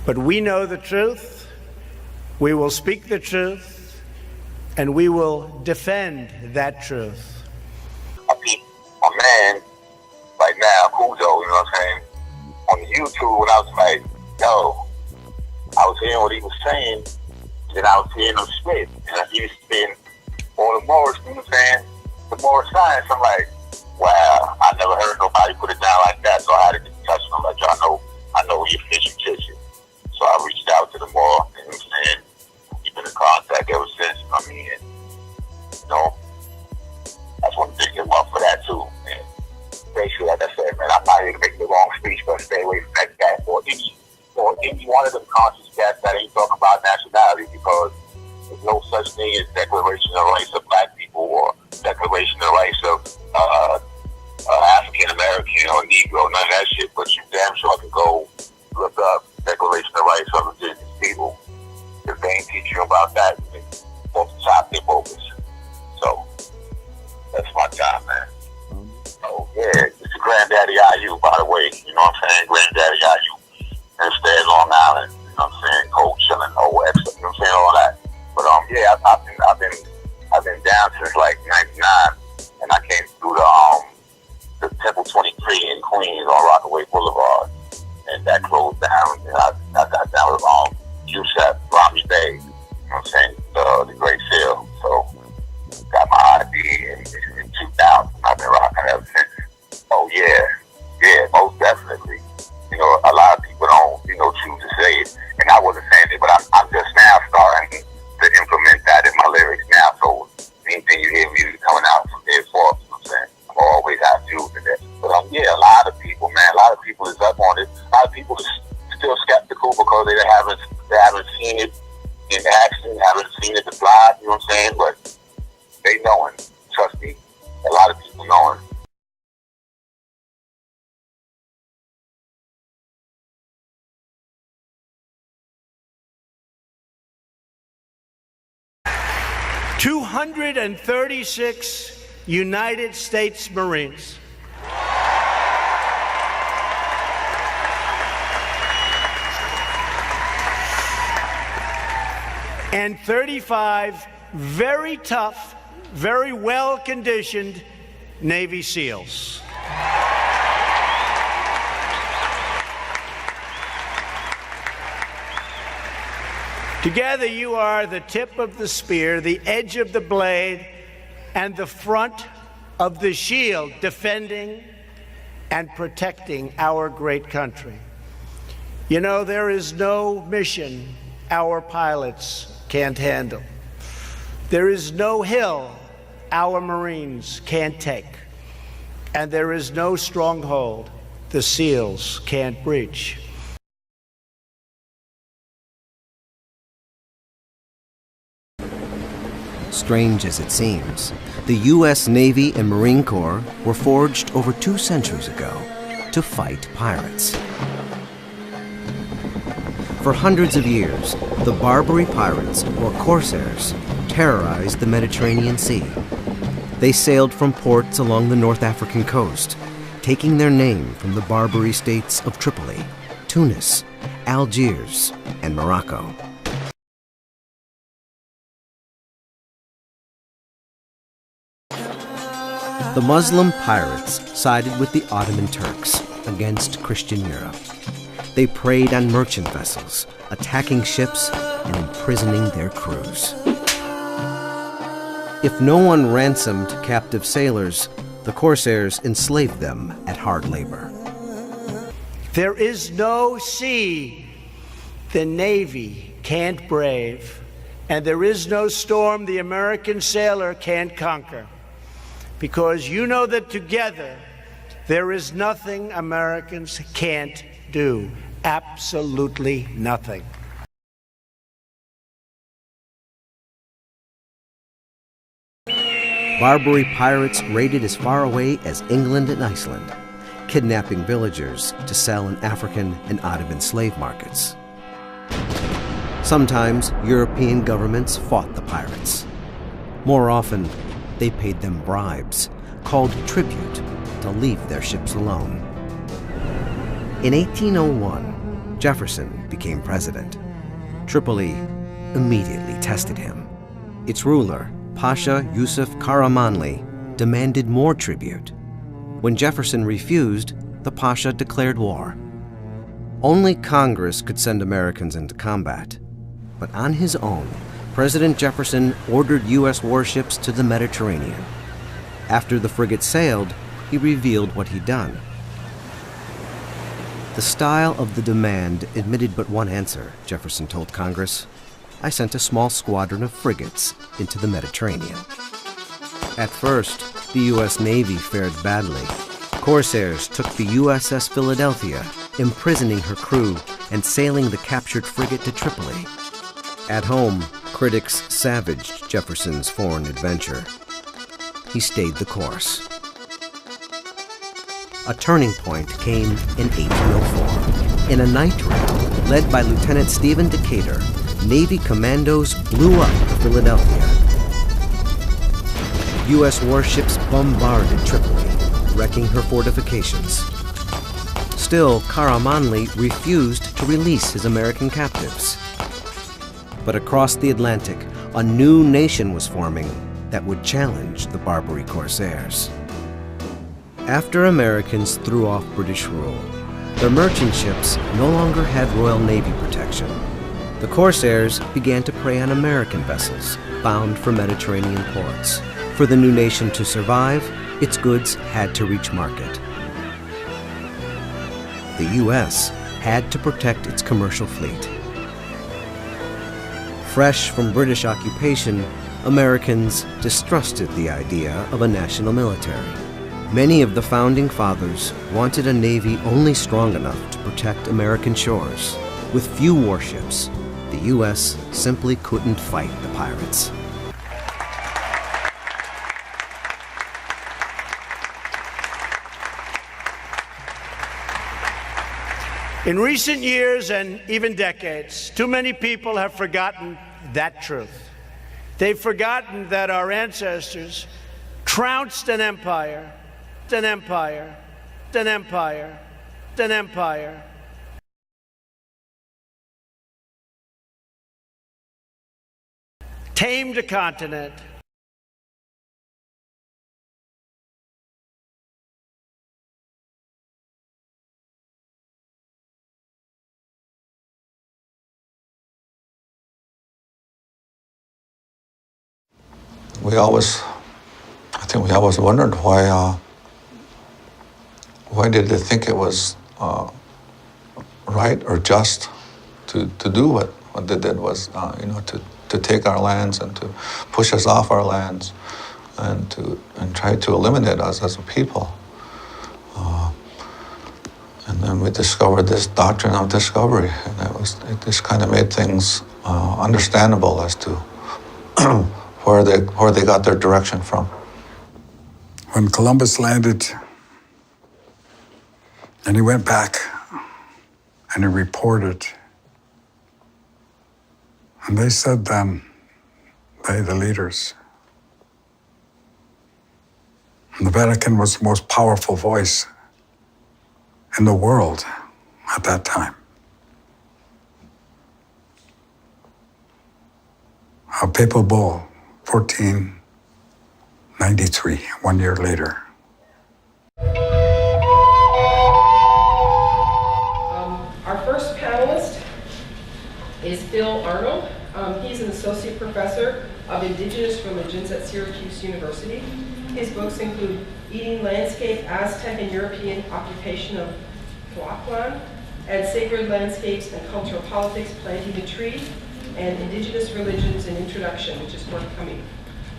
But we know the truth, we will speak the truth, and we will defend that truth. I beat my man right now, Cujo, you know what I'm saying, on the YouTube, when I was like, yo, I was hearing what he was saying, and I was hearing him spit, and he was spitting all the Morris, you know what I'm saying, the Morris science. I'm like, wow, I never heard nobody put it down like that, so I had to get in touch with him, like, y'all I know he official kitchen. So I reached out to them all, you know what I'm saying, we've been in contact ever since. I mean, you know, I just want to thank him up for that too, man. Basically, like I said, man, I'm not here to make the wrong speech, but stay away from that guy or any one of them conscious cats that ain't talking about nationality, because there's no such thing as Declaration of Rights of Black people or Declaration of Rights of African American or Negro, none of that shit. But you damn sure can go look up Declaration of Rights of Indigenous people. If they ain't teach you about that, you off the top their focus. So that's my time, man. Oh yeah, it's the Granddaddy IU, by the way. You know what I'm saying? Granddaddy IU. And stay in Long Island. You know what I'm saying? Cold chilling, OX. You know what I'm saying? All that. But yeah, I've been down since like '99, and I came through the Temple 23 in Queens on Rockaway Boulevard, and that closed down. And I got down with USAP, Rami Bay. You know what I'm saying? The Great Seal. So got my ID in 2000. I've been rocking ever since. Oh yeah, most definitely. You know, a lot of people don't, choose to say it, and I wasn't saying it, but I'm just now starting to implement that in my lyrics now. So anything you hear music coming out from there forth, you know what I'm saying, I'm always have views in it. But yeah, a lot of people, man, a lot of people is up on it. A lot of people is still skeptical because they haven't seen it in action, haven't seen it applied, you know what I'm saying? But they knowing, trust me, a lot of people knowing. $236 United States Marines. And 35 very tough, very well-conditioned Navy SEALs. Together you are the tip of the spear, the edge of the blade, and the front of the shield, defending and protecting our great country. You know, there is no mission our pilots can't handle. There is no hill our Marines can't take. And there is no stronghold the SEALs can't breach. Strange as it seems, the U.S. Navy and Marine Corps were forged over 2 centuries ago to fight pirates. For hundreds of years, the Barbary pirates, or corsairs, terrorized the Mediterranean Sea. They sailed from ports along the North African coast, taking their name from the Barbary states of Tripoli, Tunis, Algiers, and Morocco. The Muslim pirates sided with the Ottoman Turks against Christian Europe. They preyed on merchant vessels, attacking ships and imprisoning their crews. If no one ransomed captive sailors, the corsairs enslaved them at hard labor. There is no sea the Navy can't brave, and there is no storm the American sailor can't conquer. Because you know that together, there is nothing Americans can't do. Absolutely nothing. Barbary pirates raided as far away as England and Iceland, kidnapping villagers to sell in African and Ottoman slave markets. Sometimes European governments fought the pirates. More often, they paid them bribes, called tribute, to leave their ships alone. In 1801, Jefferson became president. Tripoli immediately tested him. Its ruler, Pasha Yusuf Karamanli, demanded more tribute. When Jefferson refused, the Pasha declared war. Only Congress could send Americans into combat. But on his own, President Jefferson ordered U.S. warships to the Mediterranean. After the frigate sailed, he revealed what he'd done. The style of the demand admitted but one answer, Jefferson told Congress. I sent a small squadron of frigates into the Mediterranean. At first, the U.S. Navy fared badly. Corsairs took the USS Philadelphia, imprisoning her crew and sailing the captured frigate to Tripoli. At home, critics savaged Jefferson's foreign adventure. He stayed the course. A turning point came in 1804. In a night raid led by Lieutenant Stephen Decatur, Navy commandos blew up the Philadelphia. U.S. warships bombarded Tripoli, wrecking her fortifications. Still, Karamanli refused to release his American captives. But across the Atlantic, a new nation was forming that would challenge the Barbary corsairs. After Americans threw off British rule, their merchant ships no longer had Royal Navy protection. The corsairs began to prey on American vessels bound for Mediterranean ports. For the new nation to survive, its goods had to reach market. The U.S. had to protect its commercial fleet. Fresh from British occupation, Americans distrusted the idea of a national military. Many of the founding fathers wanted a navy only strong enough to protect American shores. With few warships, the U.S. simply couldn't fight the pirates. In recent years and even decades, too many people have forgotten that truth. They've forgotten that our ancestors trounced an empire, tamed a continent, I think we always wondered why did they think it was right or just to do what they did was, to take our lands and to push us off our lands and try to eliminate us as a people. And then we discovered this doctrine of discovery, and it just kind of made things understandable as to where they got their direction from. When Columbus landed, and he went back and he reported, and they said then, the leaders, and the Vatican was the most powerful voice in the world at that time. A papal bull, 1493, 1 year later. Our first panelist is Phil Arnold. He's an associate professor of indigenous religions at Syracuse University. His books include Eating Landscape, Aztec and European Occupation of Tlaxcalan, and Sacred Landscapes and Cultural Politics, Planting a Tree, and Indigenous Religions, an Introduction, which is forthcoming.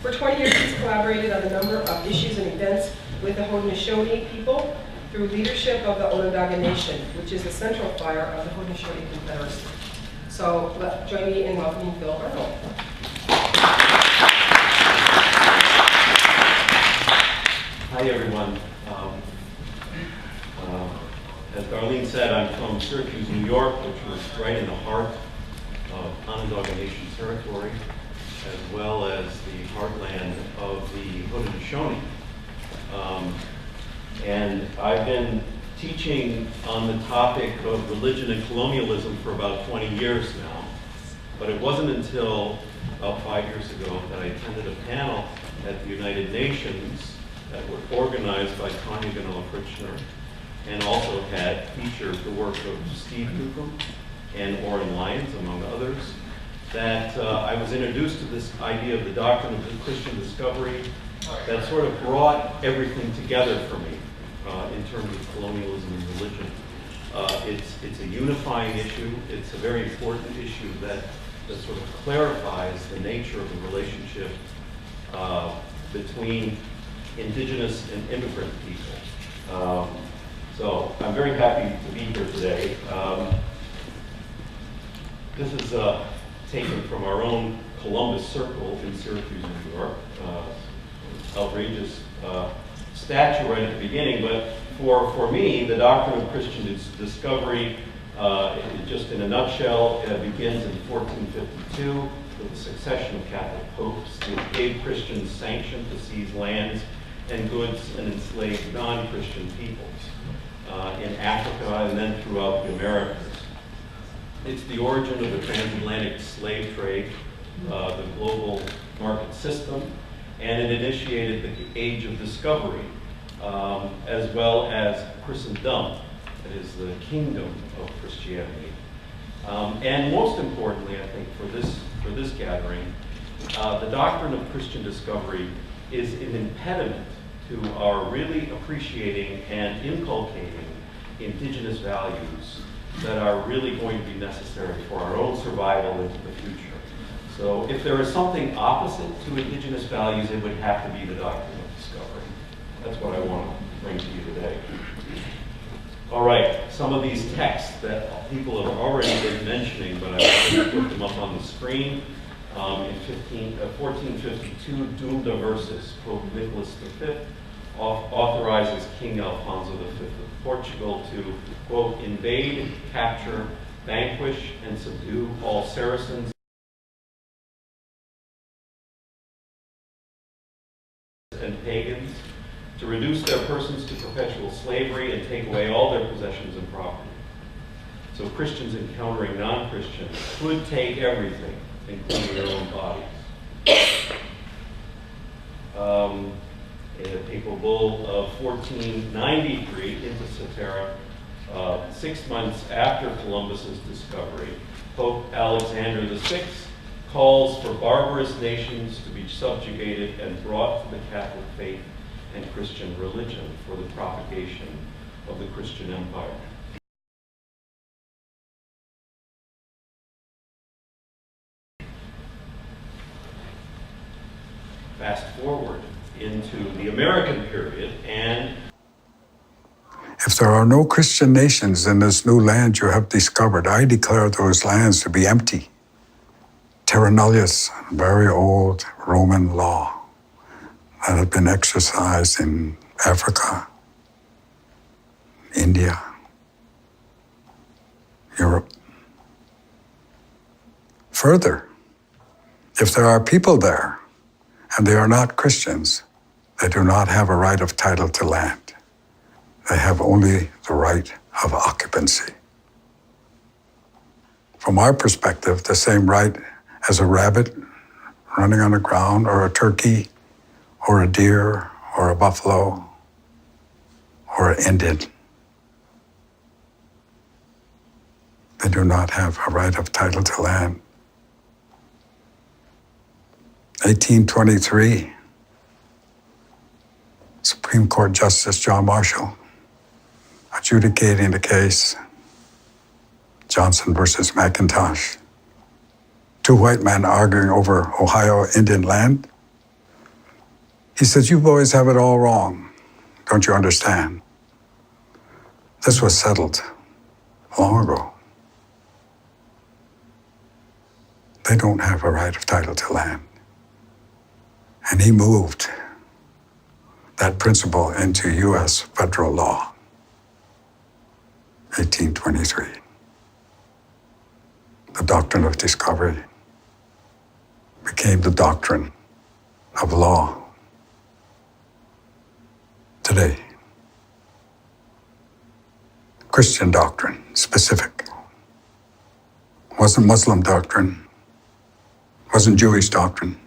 For 20 years, he's collaborated on a number of issues and events with the Haudenosaunee people through leadership of the Onondaga Nation, which is the central fire of the Haudenosaunee Confederacy. So join me in welcoming Phil Arnold. Hi, everyone. As Darlene said, I'm from Syracuse, New York, which was right in the heart of Onondaga Nation territory, as well as the heartland of the Haudenosaunee. And I've been teaching on the topic of religion and colonialism for about 20 years now. But it wasn't until about 5 years ago that I attended a panel at the United Nations that were organized by Tanya Ganella-Fritzner and also had featured the work of Steve Newcomb and Orrin Lyons, among others, that I was introduced to this idea of the doctrine of the Christian discovery that sort of brought everything together for me in terms of colonialism and religion. It's a unifying issue. It's a very important issue that sort of clarifies the nature of the relationship between indigenous and immigrant people. So I'm very happy to be here today. This is taken from our own Columbus Circle in Syracuse, New York. Outrageous statue right at the beginning, but for me, the doctrine of Christian discovery, just in a nutshell, begins in 1452 with the succession of Catholic popes who gave Christians sanction to seize lands and goods and enslave non-Christian peoples in Africa and then throughout the Americas. It's the origin of the transatlantic slave trade, the global market system, and it initiated the age of discovery, as well as Christendom, that is the kingdom of Christianity. And most importantly, I think, for this gathering, the doctrine of Christian discovery is an impediment to our really appreciating and inculcating indigenous values that are really going to be necessary for our own survival into the future. So if there is something opposite to indigenous values, it would have to be the doctrine of discovery. That's what I want to bring to you today. All right, some of these texts that people have already been mentioning, but I want to put them up on the screen. In 1452, Dunda Versus, Pope Nicholas V authorizes King Alfonso V of Portugal to, quote, invade, capture, vanquish, and subdue all Saracens and pagans, to reduce their persons to perpetual slavery and take away all their possessions and property. So Christians encountering non-Christians could take everything, including their own bodies. In a papal bull of 1493 into Cetera, 6 months after Columbus's discovery, Pope Alexander VI calls for barbarous nations to be subjugated and brought to the Catholic faith and Christian religion for the propagation of the Christian empire. Fast forward into the American period, and If there are no Christian nations in this new land you have discovered, I declare those lands to be empty. Terra nullius, very old Roman law that had been exercised in Africa, India, Europe. Further, if there are people there and they are not Christians, they do not have a right of title to land. They have only the right of occupancy. From our perspective, the same right as a rabbit running on the ground, or a turkey, or a deer, or a buffalo, or an Indian. They do not have a right of title to land. 1823, Supreme Court Justice John Marshall adjudicating the case, Johnson versus McIntosh. 2 white men arguing over Ohio Indian land. He says, you boys have it all wrong. Don't you understand? This was settled long ago. They don't have a right of title to land. And he moved that principle into U.S. federal law, 1823. The doctrine of discovery became the doctrine of law today. Christian doctrine, specific. Wasn't Muslim doctrine, wasn't Jewish doctrine,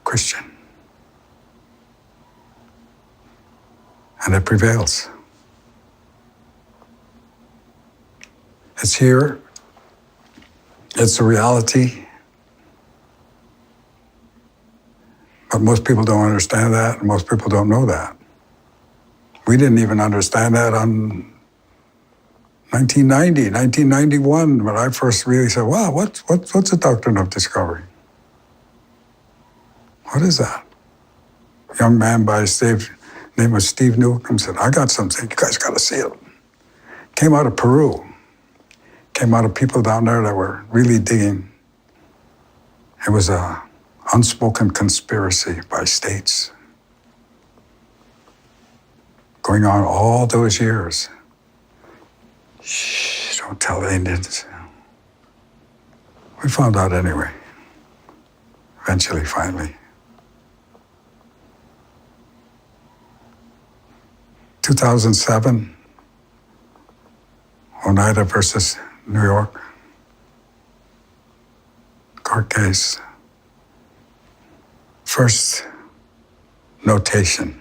Christian. And it prevails. It's here, it's a reality, but most people don't understand that, and most people don't know that. We didn't even understand that on 1990, 1991, when I first really said, wow, what's the doctrine of discovery? What is that? A young man by name was Steve Newcomb said, I got something, you guys got to see it. Came out of Peru. Came out of people down there that were really digging. It was a unspoken conspiracy by states going on all those years. Shh, don't tell the Indians. We found out anyway. Eventually, finally. 2007, Oneida versus New York. Court case. First notation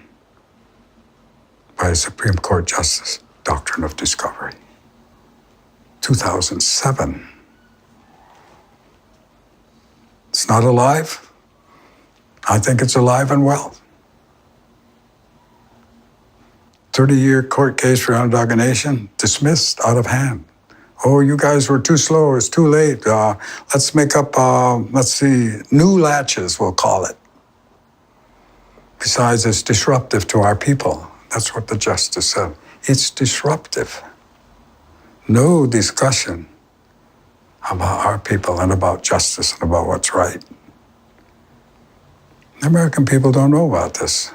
by a Supreme Court Justice, Doctrine of Discovery. 2007. It's not alive. I think it's alive and well. 30-year court case for Onondaga Nation, dismissed out of hand. Oh, you guys were too slow, it's too late. Let's make up, new latches, we'll call it. Besides, it's disruptive to our people. That's what the justice said. It's disruptive. No discussion about our people and about justice and about what's right. The American people don't know about this.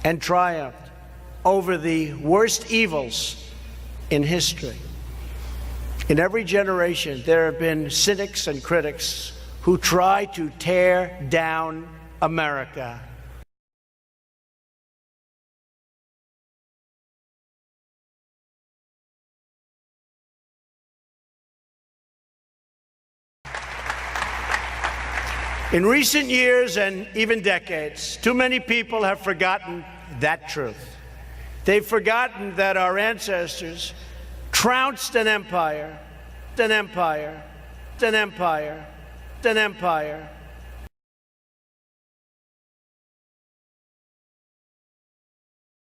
And triumphed over the worst evils in history. In every generation, there have been cynics and critics who try to tear down America. In recent years and even decades, too many people have forgotten that truth. They've forgotten that our ancestors trounced an empire, an empire, an empire, an empire,